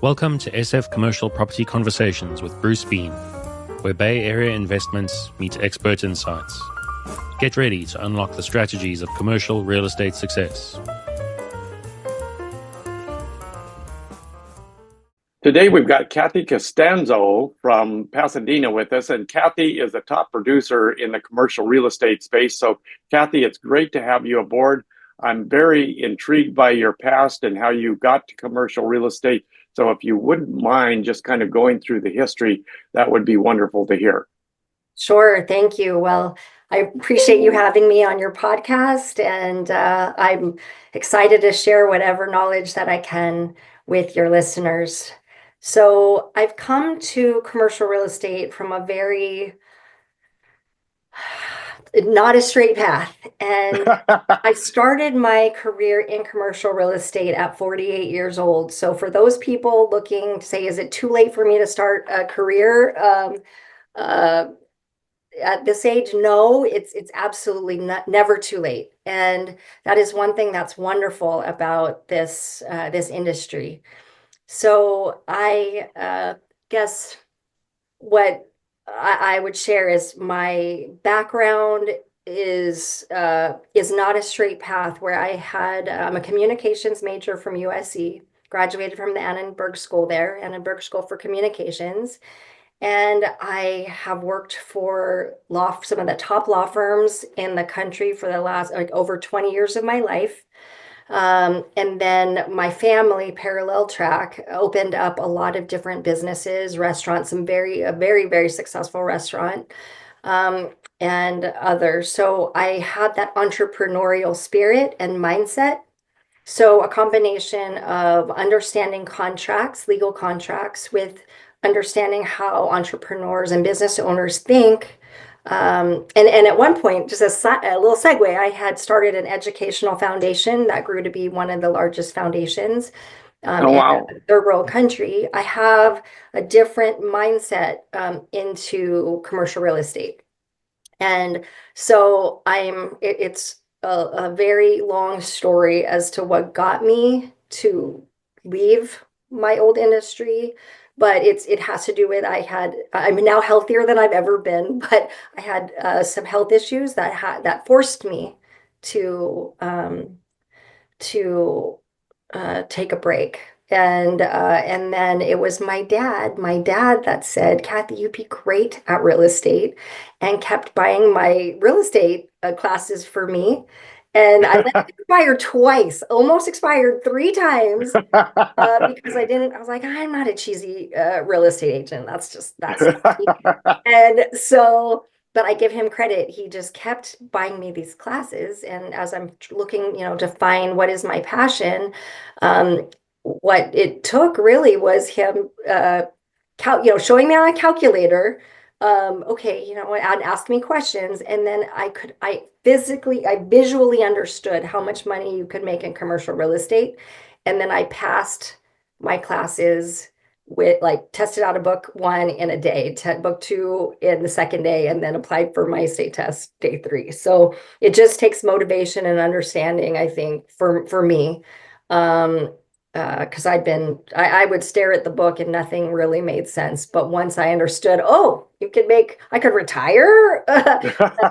Welcome to SF Commercial Property Conversations with Bruce Bean, where Bay Area investments meet expert insights. Get ready to unlock the strategies of commercial real estate success. Today we've got Kathi Constanzo from Pasadena with us, and Kathi is a top producer in the commercial real estate space. So Kathi, it's great to have you aboard. I'm very intrigued by your past and how you got to commercial real estate. So if you wouldn't mind just kind of going through the history, that would be wonderful to hear. Sure, thank you. Well, I appreciate you having me on your podcast, and I'm excited to share whatever knowledge that I can with your listeners. So I've come to commercial real estate from a very not a straight path. And I started my career in commercial real estate at 48 years old. So for those people looking to say, is it too late for me to start a career? At this age, no, it's absolutely never too late. And that is one thing that's wonderful about this industry. So I guess what I would share is my background is not a straight path. Where I had I'm a communications major from USC, graduated from the Annenberg School there, Annenberg School for Communications. And I have worked for some of the top law firms in the country for the last over 20 years of my life. And then my family parallel track opened up a lot of different businesses, restaurants, a very, very successful restaurant, and others. So I had that entrepreneurial spirit and mindset. So a combination of understanding contracts, legal contracts, with understanding how entrepreneurs and business owners think. And at one point, just a little segue, I had started an educational foundation that grew to be one of the largest foundations Oh, wow. in a third world country. I have a different mindset into commercial real estate. And so it's a very long story as to what got me to leave my old industry. But it has to do with I'm now healthier than I've ever been, but I had some health issues that forced me to take a break. And then it was my dad that said, Kathi, you'd be great at real estate, and kept buying my real estate classes for me. And I let it expire twice, almost expired 3 times, because I was like, I'm not a cheesy real estate agent. That's not me. And so, but I give him credit. He just kept buying me these classes. And as I'm looking, to find what is my passion, what it took really was him, showing me on a calculator. Okay, and ask me questions. And then I visually understood how much money you could make in commercial real estate. And then I passed my classes with tested out a book 1 in a day, book 2 in the second day, and then applied for my state test day 3. So it just takes motivation and understanding, I think, for me. Because I would stare at the book and nothing really made sense. But once I understood, I could retire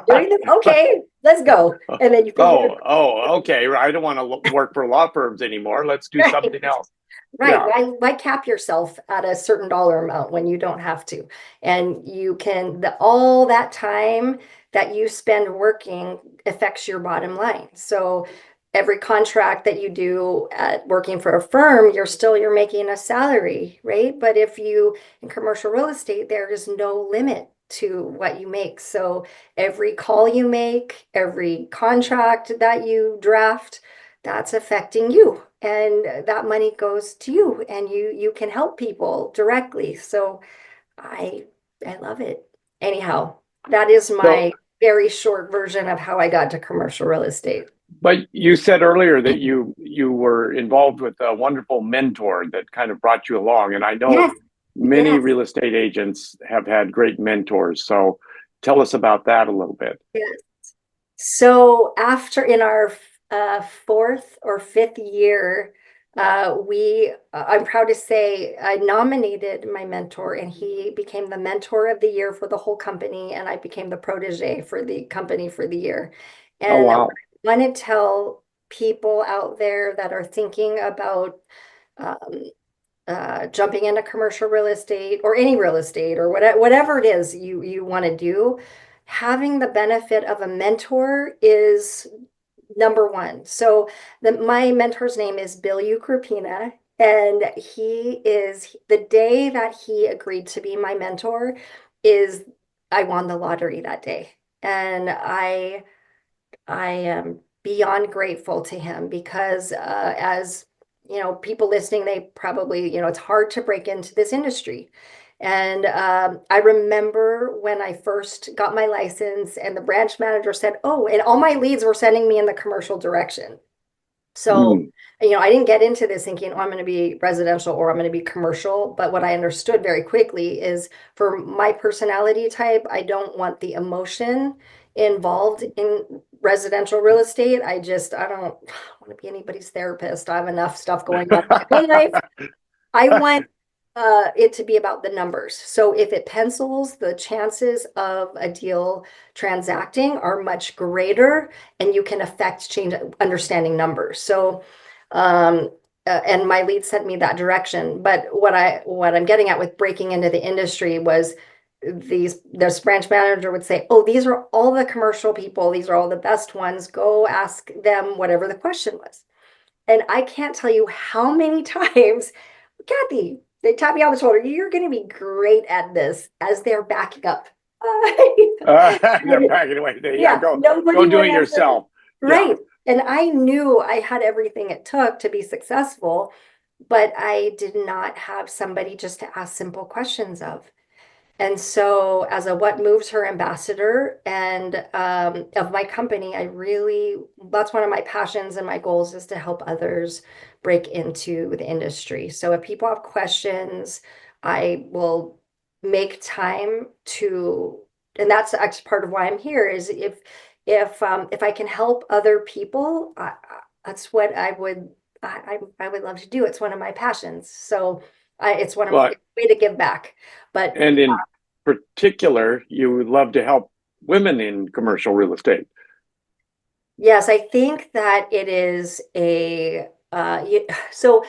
doing this. Okay, let's go. And then Okay. I don't want to work for law firms anymore. Let's do something else. Right. Yeah. Why cap yourself at a certain dollar amount when you don't have to? And you can, all that time that you spend working affects your bottom line. So every contract that you do at working for a firm, you're making a salary, right? But in commercial real estate, there is no limit to what you make. So every call you make, every contract that you draft, that's affecting you. And that money goes to you, and you can help people directly. So I love it. Anyhow, that is my very short version of how I got to commercial real estate. But you said earlier that you were involved with a wonderful mentor that kind of brought you along. And I know many real estate agents have had great mentors. So tell us about that a little bit. Yes. So in our 4th or 5th year I'm proud to say I nominated my mentor and he became the mentor of the year for the whole company. And I became the protege for the company for the year. Oh, And what wow. I want to tell people out there that are thinking about um, jumping into commercial real estate or any real estate or whatever it is you want to do, having the benefit of a mentor is number one. So my mentor's name is Bill Ukrupina, and he is the day that he agreed to be my mentor is I won the lottery that day. And I am beyond grateful to him because as you know, people listening, they probably, you know, it's hard to break into this industry. And I remember when I first got my license and the branch manager said, oh, and all my leads were sending me in the commercial direction. So, Mm. you know, I didn't get into this thinking, oh, I'm going to be residential or I'm going to be commercial. But what I understood very quickly is for my personality type, I don't want the emotion involved in residential real estate. I don't want to be anybody's therapist. I have enough stuff going on in my own life. I want it to be about the numbers. So if it pencils, the chances of a deal transacting are much greater, and you can affect change understanding numbers. So, and my lead sent me that direction. But what I'm getting at with breaking into the industry was this branch manager would say, "Oh, these are all the commercial people. These are all the best ones. Go ask them whatever the question was." And I can't tell you how many times Kathi, they tap me on the shoulder. You're going to be great at this as they're backing up. They're backing away. Yeah, Yeah, go nobody do would it ever. yourself. Yeah. Right. And I knew I had everything it took to be successful, but I did not have somebody just to ask simple questions of. And so, as a What Moves Her ambassador and of my company, that's one of my passions and my goals is to help others break into the industry. So, if people have questions, I will make time to, and that's actually part of why I'm here is if I can help other people, that's what I would love to do. It's one of my passions. So, it's one of Well, it's a way to give back. But and in particular, you would love to help women in commercial real estate. yes, I think that it is so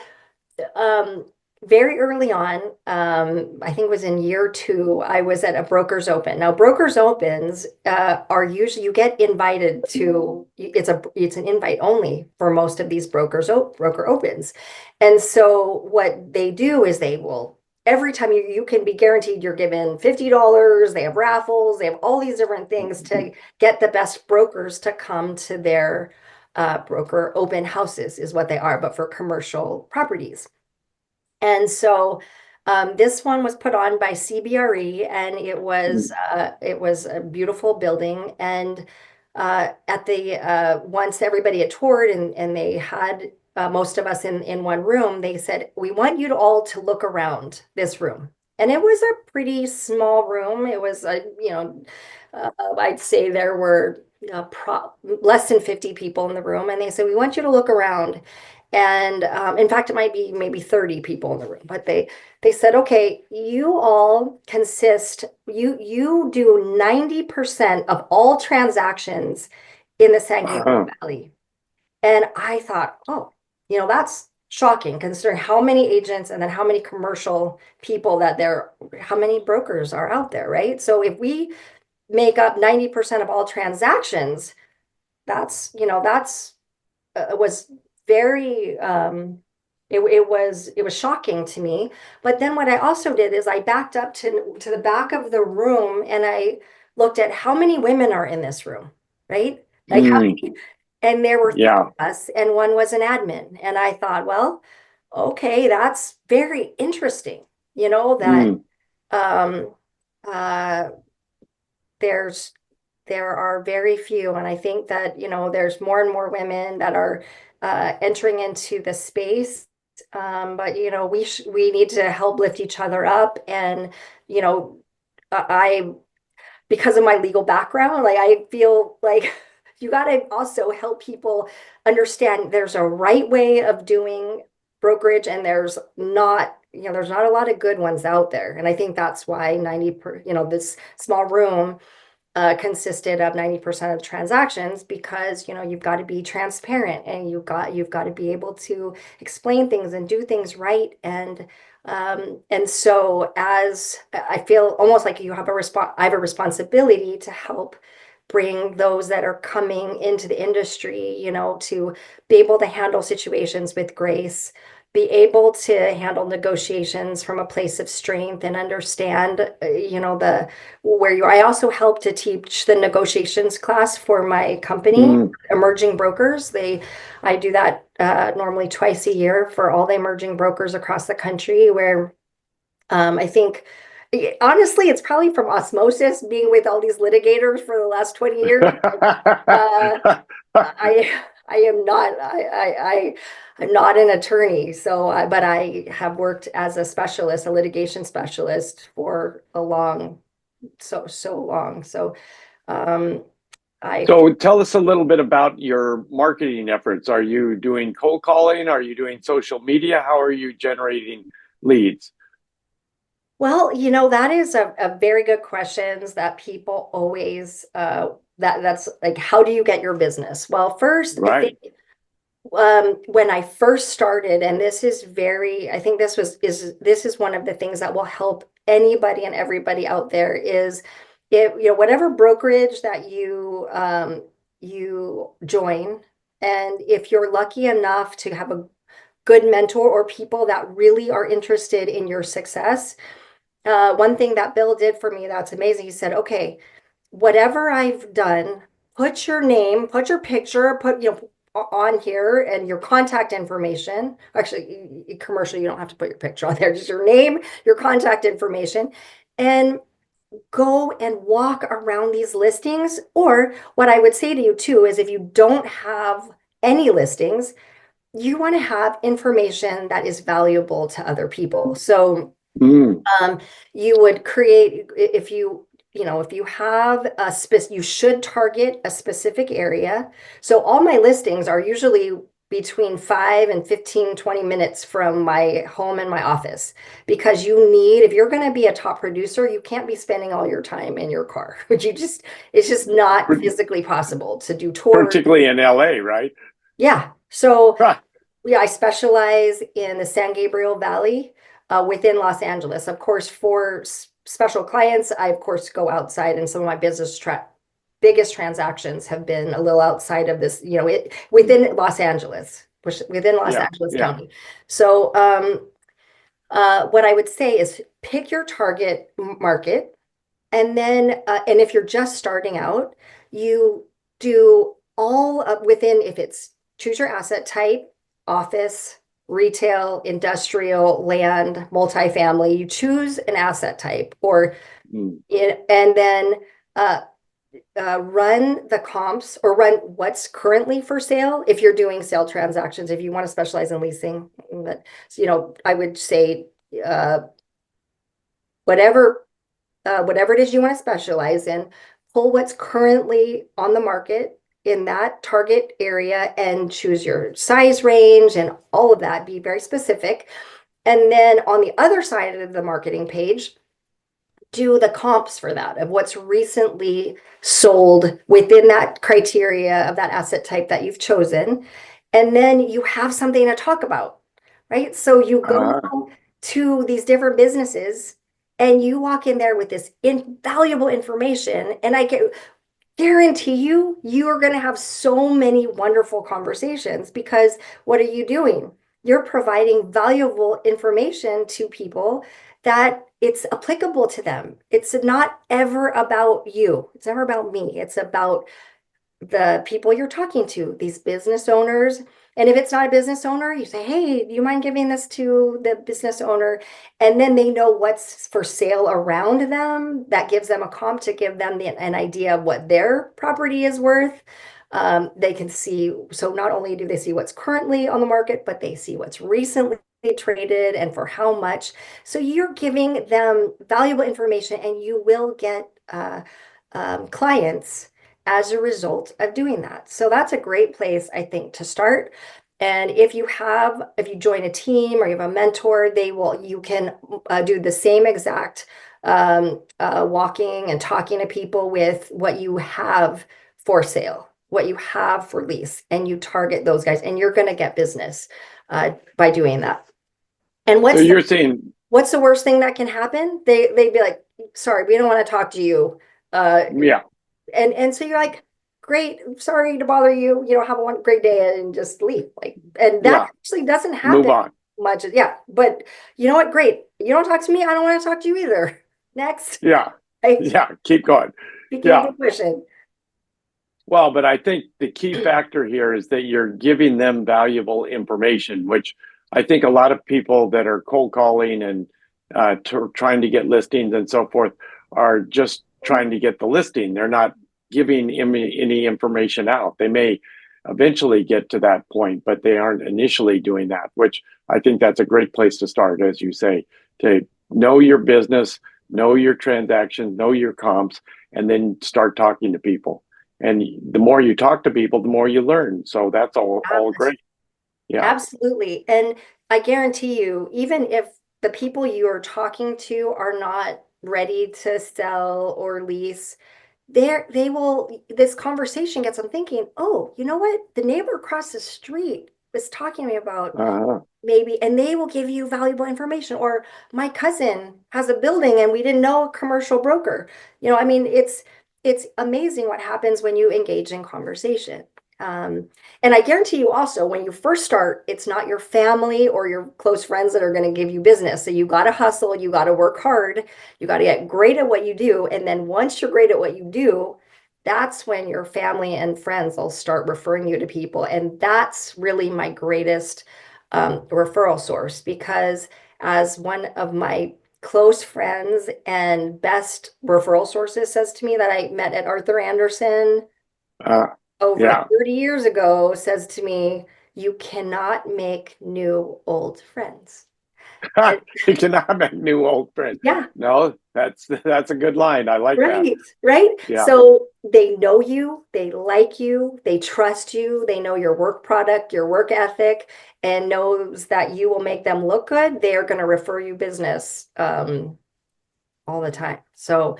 um, very early on, I think it was in year two, I was at a broker's open. Now, broker's opens are usually you get invited to. It's an invite only for most of these broker opens, and so what they do is they will every time you can be guaranteed you're given $50. They have raffles. They have all these different things to get the best brokers to come to their broker open houses is what they are, but for commercial properties. And so this one was put on by CBRE, and it was a beautiful building. And at the once everybody had toured and they had most of us in one room, they said, "We want you to all to look around this room." And it was a pretty small room. It was a I'd say there were less than 50 people in the room, and they said, "We want you to look around." And in fact, it might be maybe 30 people in the room, but they said, okay, you all you do 90% of all transactions in the San Gabriel Uh-huh. Valley. And I thought, oh, you know, that's shocking considering how many agents and then how many commercial people how many brokers are out there, right? So if we make up 90% of all transactions, that's was very it was shocking to me. But then what I also did is I backed up to the back of the room and I looked at how many women are in this room, right? Like how Mm, many, and there were three yeah. of us and one was an admin. And I thought, well, okay, that's very interesting, that Mm, um uh there's there are very few, and I think that there's more and more women that are entering into the space. But we need to help lift each other up, and you know, I because of my legal background, like I feel like you got to also help people understand there's a right way of doing brokerage, and there's not, there's not a lot of good ones out there. And I think that's why this small room consisted of 90% of transactions, because you've got to be transparent, and you've got to be able to explain things and do things right. And so, as I feel almost like I have a responsibility to help bring those that are coming into the industry, to be able to handle situations with grace, be able to handle negotiations from a place of strength, and understand, the where you are. I also help to teach the negotiations class for my company, Emerging Brokers. I do that normally twice a year for all the emerging brokers across the country, where I think, honestly, it's probably from osmosis, being with all these litigators for the last 20 years. I am not I'm not an attorney, but I have worked as a litigation specialist for so long. So um, I So tell us a little bit about your marketing efforts. Are you doing cold calling? Are you doing social media? How are you generating leads? Well, that is a very good questions that people always that's like, how do you get your business? Well, first, I Right. think when I first started, and I think this is one of the things that will help anybody and everybody out there, is if whatever brokerage that you join, and if you're lucky enough to have a good mentor or people that really are interested in your success. One thing that Bill did for me that's amazing, he said, okay, whatever I've done, put your name, put your picture, put, on here, and your contact information. Actually, commercial, you don't have to put your picture on there, just your name, your contact information, and go and walk around these listings. Or what I would say to you too is, if you don't have any listings, you want to have information that is valuable to other people. So Mm. you would create, if you have you should target a specific area. So all my listings are usually between 5 and 15, 20 minutes from my home and my office, because if you're going to be a top producer, you can't be spending all your time in your car. It's just not physically possible to do tours. Particularly in LA, right? Yeah. So yeah, I specialize in the San Gabriel Valley within Los Angeles. Of course, for special clients, I of course go outside, and some of my biggest transactions have been a little outside of this, within Los Angeles, within Los Angeles County. So what I would say is, pick your target market, and then and if you're just starting out, you do all within, if it's choose your asset type, office, retail, industrial, land, multifamily. You choose an asset type, and then run the comps, or run what's currently for sale. If you're doing sale transactions, if you want to specialize in leasing, but I would say whatever it is you want to specialize in, pull what's currently on the market in that target area, and choose your size range and all of that. Be very specific. And then on the other side of the marketing page, do the comps for that, of what's recently sold within that criteria of that asset type that you've chosen. And then you have something to talk about, right? So you go to these different businesses, and you walk in there with this invaluable information, and I guarantee you are going to have so many wonderful conversations, because what are you doing? You're providing valuable information to people that it's applicable to them. It's not ever about you. It's never about me. It's about the people you're talking to, these business owners. And if it's not a business owner, you say, hey, do you mind giving this to the business owner? And then they know what's for sale around them. That gives them a comp to give them an idea of what their property is worth. They can see, so not only do they see what's currently on the market, but they see what's recently traded and for how much. So you're giving them valuable information, and you will get clients as a result of doing that. So that's a great place, I think, to start. And if you join a team or you have a mentor, you can do the same exact walking and talking to people with what you have for sale, what you have for lease, and you target those guys, and you're going to get business by doing that. And So you're saying, what's the worst thing that can happen? They'd be like, sorry, we don't want to talk to you. yeah, And so you're like, great, sorry to bother you, have a great day, and just leave. And that yeah, actually doesn't move happen on. much. Yeah. But you know what? Great. You don't talk to me, I don't want to talk to you either. Next. Yeah, Right? yeah, keep going. Keep Yeah. pushing. Well, but I think the key factor here is that you're giving them valuable information, which I think a lot of people that are cold calling and trying to get listings and so forth are just trying to get the listing. They're not giving any information out. They may eventually get to that point, but they aren't initially doing that, which I think that's a great place to start, as you say, to know your business, know your transactions, know your comps, and then start talking to people. And the more you talk to people, the more you learn. So that's all great. Yeah. Absolutely. And I guarantee you, even if the people you are talking to are not ready to sell or lease, this conversation gets them thinking, oh, you know what? The neighbor across the street was talking to me about Uh-huh. maybe, and they will give you valuable information. Or my cousin has a building and we didn't know a commercial broker. I mean, it's amazing what happens when you engage in conversation. Um, and I guarantee you also, when you first start, it's not your family or your close friends that are going to give you business. So you got to hustle, you got to work hard, you got to get great at what you do. And then once you're great at what you do, that's when your family and friends will start referring you to people. And that's really my greatest referral source, because as one of my close friends and best referral sources says to me, that I met at Arthur Anderson Uh, over yeah. 30 years ago, says to me, you cannot make new old friends. And You cannot make new old friends. yeah, No, that's a good line. I like that. right. Yeah. So they know you, they like you, they trust you, they know your work product, your work ethic, and knows that you will make them look good. They are going to refer you business all the time. So,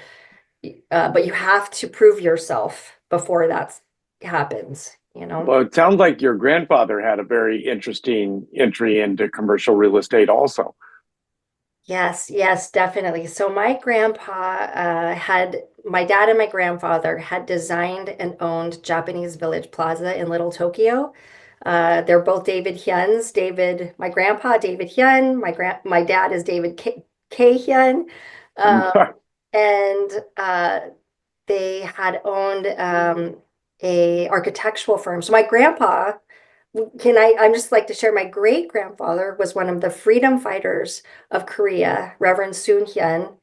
but you have to prove yourself before that happens. Well, it sounds like your grandfather had a very interesting entry into commercial real estate also. Yes, definitely. So my dad and my grandfather had designed and owned Japanese Village Plaza in Little Tokyo. They're both David Hyun's. My grandpa, David Hyun. My dad is David K. Hyun. Um, and they had owned a architectural firm. So my grandpa, I'm just like to share, my great grandfather was one of the freedom fighters of Korea, Reverend Soon Hyun,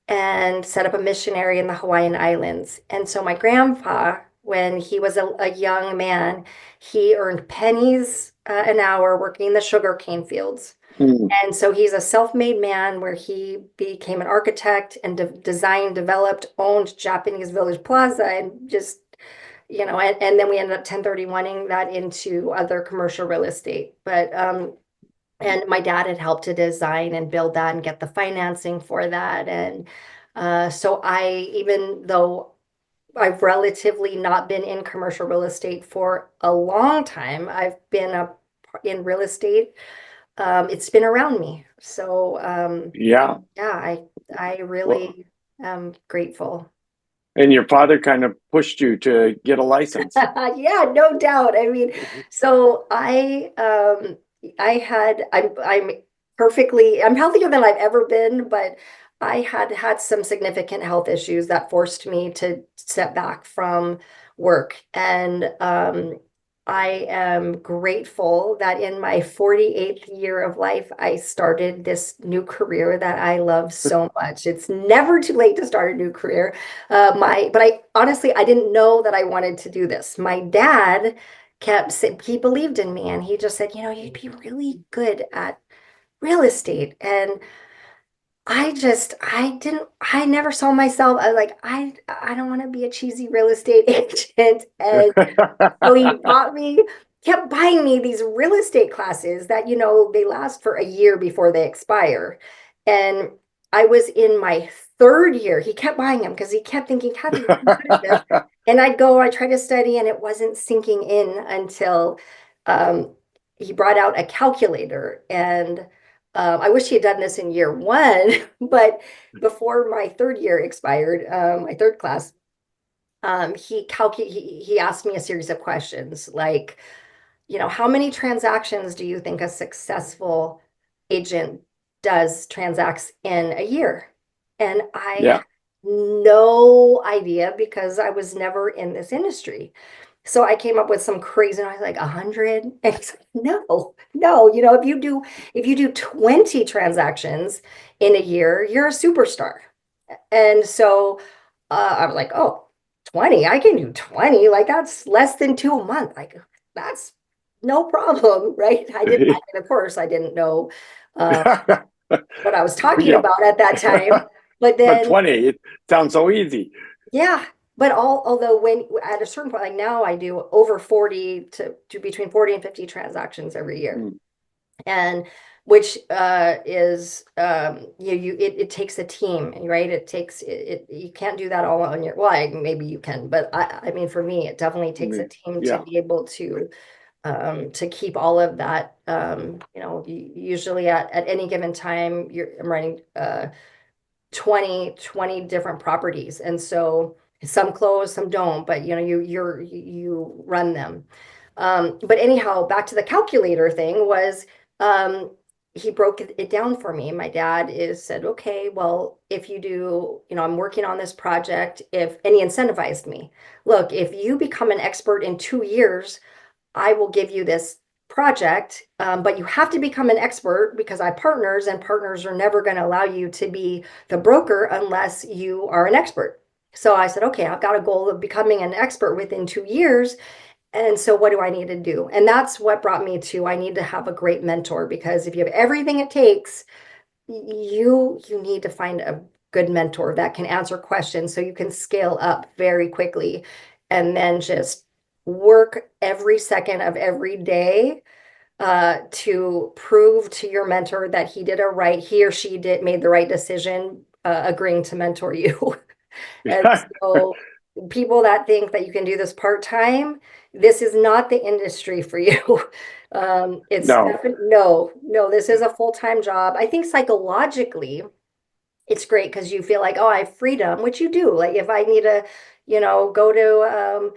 and set up a missionary in the Hawaiian Islands. And so my grandpa, when he was a young man, he earned pennies an hour working the sugarcane fields. Mm. And so he's a self-made man, where he became an architect and designed, developed, owned Japanese Village Plaza, and just, and then we ended up 1031ing that into other commercial real estate. But and my dad had helped to design and build that and get the financing for that. And so even though I've relatively not been in commercial real estate for a long time, I've been in real estate. It's been around me. So Yeah. yeah, I Well, really am grateful. and your father kind of pushed you to get a license. Yeah, no doubt. I mean, so I'm healthier than I've ever been, but I had some significant health issues that forced me to step back from work. And I am grateful that in my 48th year of life, I started this new career that I love so much. It's never too late to start a new career. But I honestly, I didn't know that I wanted to do this. My dad kept saying, he believed in me, and he just said, you'd be really good at real estate. And I never saw myself. I was like, I don't want to be a cheesy real estate agent. And so he taught me kept buying me these real estate classes that, they last for a year before they expire. And I was in my third year. He kept buying them because he kept thinking, Kathi, you're good at this. And I try to study, and it wasn't sinking in until um, he brought out a calculator. And I wish he had done this in year one, but before my third year expired, my third class, he asked me a series of questions like, how many transactions do you think a successful agent transacts in a year? And I Yeah. had no idea because I was never in this industry. So I came up with some crazy, and I was like, 100. And he's like, no, if you do 20 transactions in a year, you're a superstar. And so I was like, oh, 20, I can do 20. Like that's less than two a month. Like that's no problem, right? And of course, I didn't know uh, what I was talking Yeah. about at that time. But But then, 20, it sounds so easy. yeah, but although when at a certain point, like now I do over 40 to between 40 and 50 transactions every year. Mm. And which is it takes a team, right? You can't do that all on your, well, maybe you can, but I mean for me it definitely takes a team to Yeah. be able to keep all of that. Usually at any given time I'm running 20 different properties, and so some close, some don't, but you run them. But anyhow, back to the calculator thing was, he broke it down for me. My dad said, okay, well, if you do, I'm working on this project, and he incentivized me. Look, if you become an expert in 2 years, I will give you this project, but you have to become an expert because I partners, and partners are never going to allow you to be the broker unless you are an expert. So I said, okay, I've got a goal of becoming an expert within 2 years. And so what do I need to do? And that's what brought me to, I need to have a great mentor, because if you have everything it takes, you need to find a good mentor that can answer questions so you can scale up very quickly, and then just work every second of every day to prove to your mentor that he or she made the right decision agreeing to mentor you. And so people that think that you can do this part-time, this is not the industry for you. It's No. definitely no, this is a full-time job. I think psychologically it's great because you feel like, oh, I have freedom, which you do. Like if I need to, go to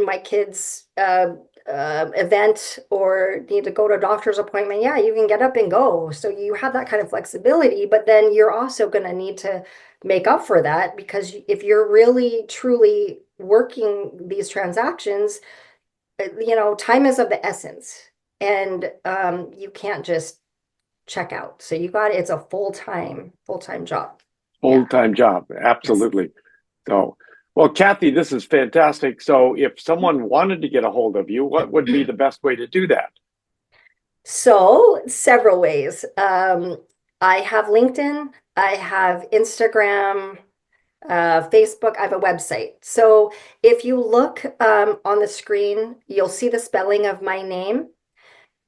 my kid's event, or need to go to a doctor's appointment, yeah, you can get up and go. So you have that kind of flexibility, but then you're also going to need to make up for that, because if you're really truly working these transactions, time is of the essence, and you can't just check out. So it's a full-time job. Yeah. Full-time job. Yes. Absolutely. So, well, Kathi, this is fantastic. So if someone wanted to get a hold of you, what would be the best way to do that? So several ways. I have LinkedIn, I have Instagram, Facebook, I have a website. So if you look on the screen, you'll see the spelling of my name.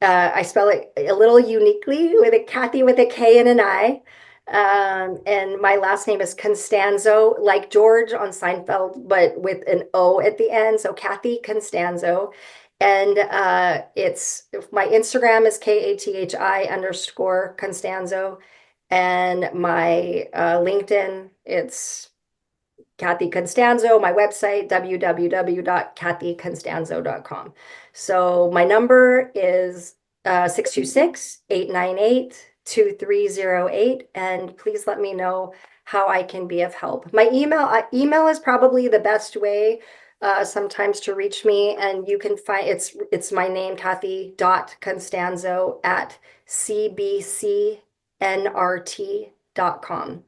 I spell it a little uniquely, with a Kathi with a K and an I. And my last name is Constanzo, like George on Seinfeld, but with an O at the end. So Kathi Constanzo. And it's my Instagram is KATHI_Constanzo. And my LinkedIn, it's Kathi Constanzo, my website, www.kathyconstanzo.com. So my number is 626-898-2308. And please let me know how I can be of help. My email is probably the best way sometimes to reach me. And you can find, it's my name, Kathy.Constanzo@cbcnrt.com.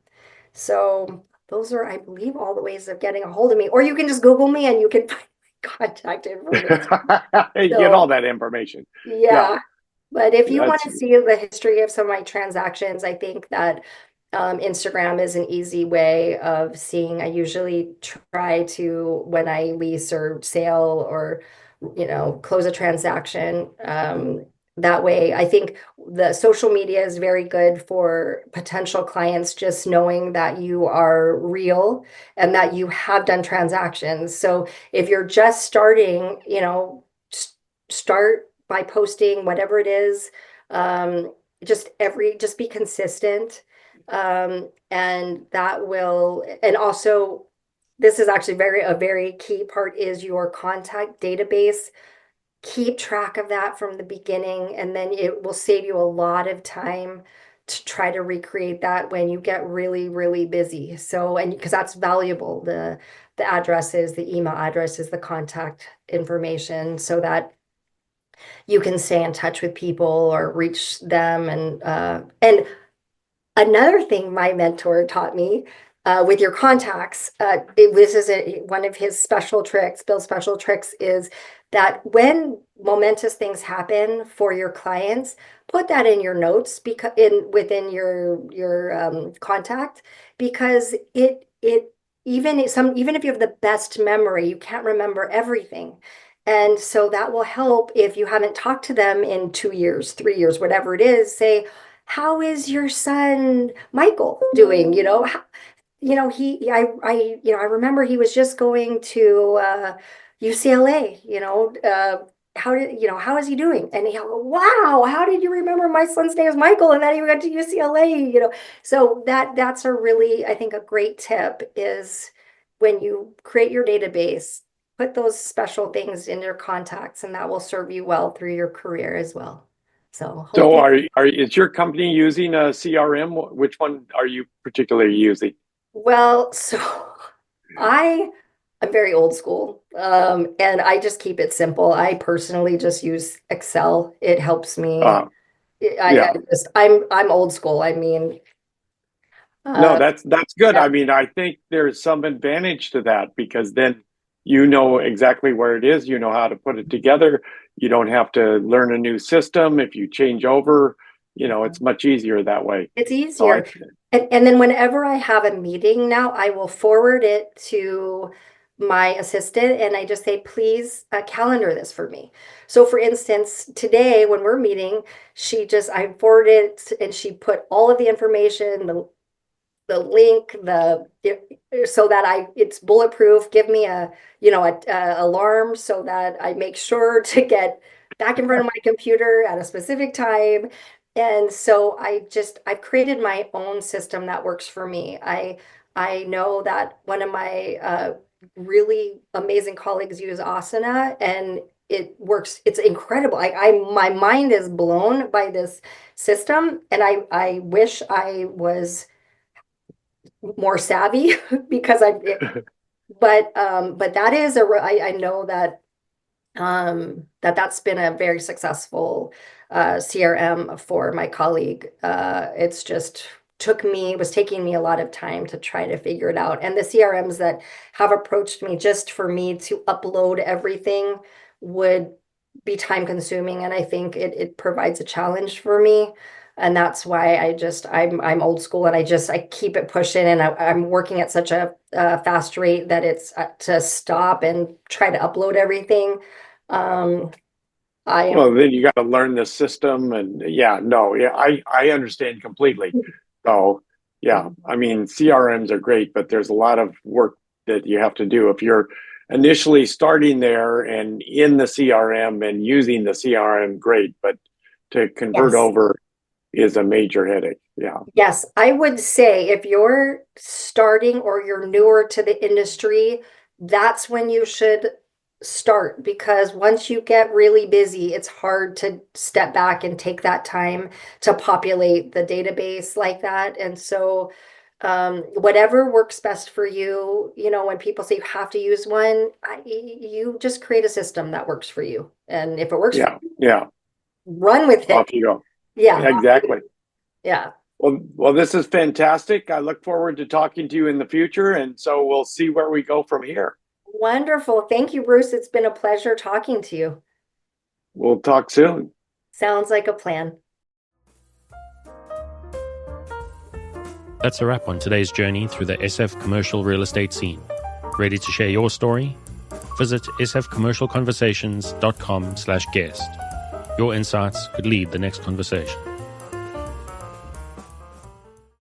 So those are, I believe, all the ways of getting a hold of me. Or you can just Google me and you can find my contact information. Get all So that information. Yeah, yeah. But if you want that's to see the history of some of my transactions, I think that Instagram is an easy way of seeing. I usually try to, when I lease or sale or close a transaction. That way, I think the social media is very good for potential clients just knowing that you are real and that you have done transactions. So if you're just starting, start by posting whatever it is. Just be consistent. And that will, and also this is actually a very key part is your contact database. Keep track of that from the beginning, and then it will save you a lot of time to try to recreate that when you get really, really busy. So, and because that's valuable, the addresses, the email addresses, the contact information, so that you can stay in touch with people or reach them. And another thing my mentor taught me with your contacts, this is one of his special tricks, Bill's special tricks, is that when momentous things happen for your clients, put that in your notes within your contact, because even if you have the best memory, you can't remember everything. And so that will help if you haven't talked to them in 2 years, 3 years, whatever it is. Say, how is your son Michael doing? I remember he was just going to UCLA. How is he doing? And wow, how did you remember my son's name is Michael and that he went to UCLA? So that's a really, I think, a great tip is when you create your database, put those special things in your contacts, and that will serve you well through your career as well. So So hopefully, is your company using a CRM? Which one are you particularly using? so I I'm very old school, and I just keep it simple. I personally just use Excel. It helps me. Uh, I yeah. just I'm old school. I mean, No, uh, that's good. yeah, I mean, I think there's some advantage to that because then you know exactly where it is, you know how to put it together. You don't have to learn a new system if you change over, it's much easier that way. it's So I easier. And then whenever I have a meeting now, I will forward it to my assistant and I just say, please calendar this for me. So for instance, today when we're meeting, I forwarded it and she put all of the information, the link, so that it's bulletproof. Give me a alarm so that I make sure to get back in front of my computer at a specific time. And so I've created my own system that works for me. I know that one of my really amazing colleagues use Asana, and it works. It's incredible. My mind is blown by this system, and I wish I was more savvy because but that is I know that that's been a very successful CRM for my colleague. It's just was taking me a lot of time to try to figure it out. And the CRMs that have approached me just for me to upload everything would be time consuming. And I think it provides a challenge for me. And that's why I'm old school and I keep it pushing and I'm working at such a fast rate that it's to stop and try to upload everything. Um, I Well, am, then you got to learn the system, and yeah, no, yeah, I understand completely. So yeah, I mean CRMs are great, but there's a lot of work that you have to do if you're initially starting there and in the CRM and using the CRM, great, but to convert yes. over is a major headache. Yeah, Yes, I would say if you're starting or you're newer to the industry, that's when you should start because once you get really busy, it's hard to step back and take that time to populate the database like that. And so, whatever works best for you, when people say you have to use one, you just create a system that works for you. And if it works for yeah, you, yeah. run with it. Off you go. Yeah, Exactly. yeah. Well, this is fantastic. I look forward to talking to you in the future, and so we'll see where we go from here. Wonderful. Thank you, Bruce. It's been a pleasure talking to you. We'll talk soon. Sounds like a plan. That's a wrap on today's journey through the SF commercial real estate scene. Ready to share your story? visit sfcommercialconversations.com/guest. Your insights could lead the next conversation.